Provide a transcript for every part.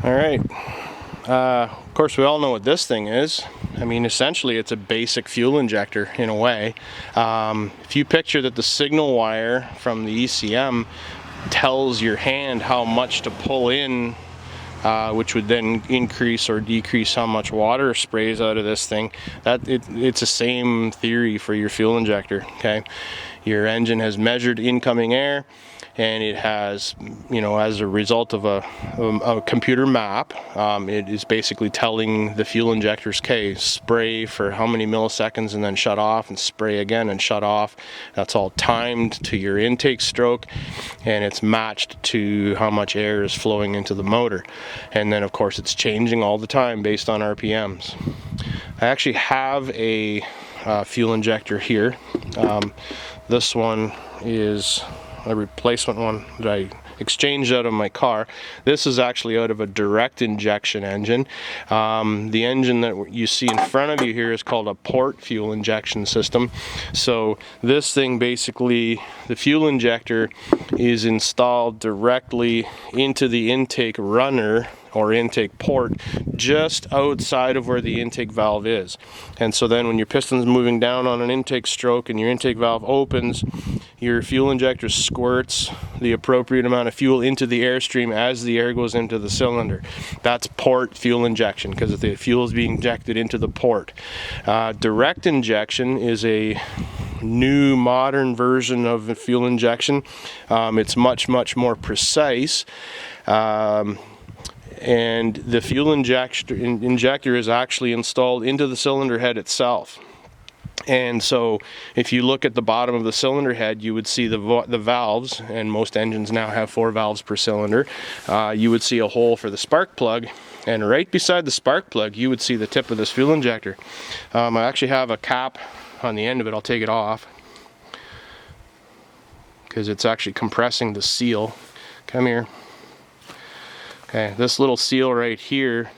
All right. Of course, we all know what this thing is. I mean, essentially, it's a basic fuel injector in a way. If you picture that the signal wire from the ECM tells your hand how much to pull in, which would then increase or decrease how much water sprays out of this thing, it's the same theory for your fuel injector. Okay, your engine has measured incoming air, and it has, you know, as a result of a computer map, it is basically telling the fuel injectors, okay, spray for how many milliseconds and then shut off, and spray again and shut off. That's all timed to your intake stroke, and it's matched to how much air is flowing into the motor. And then of course it's changing all the time based on RPMs. I actually have a fuel injector here. This one is a replacement one that I exchanged out of my car. This is actually out of a direct injection engine. The engine that you see in front of you here is called a port fuel injection system. So this thing, basically, the fuel injector is installed directly into the intake runner or intake port, just outside of where the intake valve is. And so then when your piston's moving down on an intake stroke and your intake valve opens, your fuel injector squirts the appropriate amount of fuel into the airstream as the air goes into the cylinder. That's port fuel injection, because the fuel is being injected into the port. Direct injection is a new modern version of fuel injection. It's much more precise. And the fuel injector is actually installed into the cylinder head itself. And so if you look at the bottom of the cylinder head, you would see the valves, and most engines now have 4 valves per cylinder. You would see a hole for the spark plug, and right beside the spark plug you would see the tip of this fuel injector. I actually have a cap on the end of it. I'll take it off because it's actually compressing the seal. Come here. Okay, this little seal right here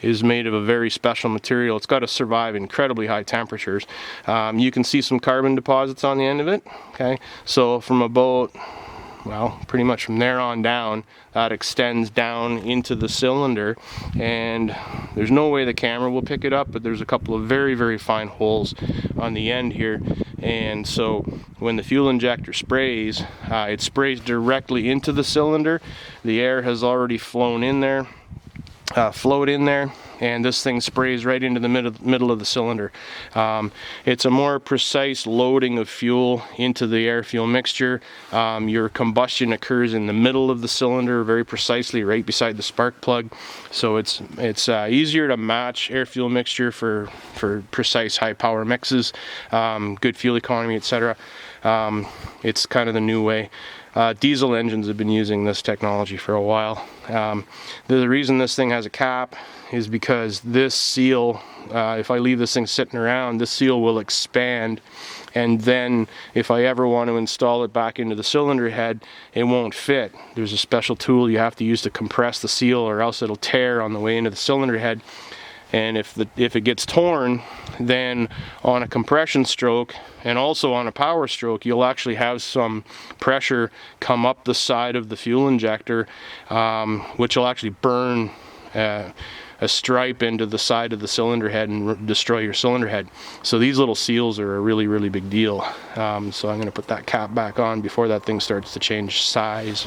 is made of a very special material. It's got to survive incredibly high temperatures. You can see some carbon deposits on the end of it. Okay, so from about, well, pretty much from there on down, that extends down into the cylinder, and there's no way the camera will pick it up, but there's a couple of very fine holes on the end here. And so when the fuel injector sprays, it sprays directly into the cylinder. The air has already flowed in there, and this thing sprays right into the middle of the cylinder. It's a more precise loading of fuel into the air-fuel mixture. Your combustion occurs in the middle of the cylinder, very precisely right beside the spark plug. So it's easier to match air-fuel mixture for precise high-power mixes, good fuel economy, etc. It's kind of the new way. Diesel engines have been using this technology for a while. The reason this thing has a cap is because this seal, if I leave this thing sitting around, this seal will expand, and then if I ever want to install it back into the cylinder head, it won't fit. There's a special tool you have to use to compress the seal, or else it'll tear on the way into the cylinder head. And if it gets torn, then on a compression stroke and also on a power stroke, you'll actually have some pressure come up the side of the fuel injector, which will actually burn a stripe into the side of the cylinder head and destroy your cylinder head. So these little seals are a really big deal. So I'm going to put that cap back on before that thing starts to change size.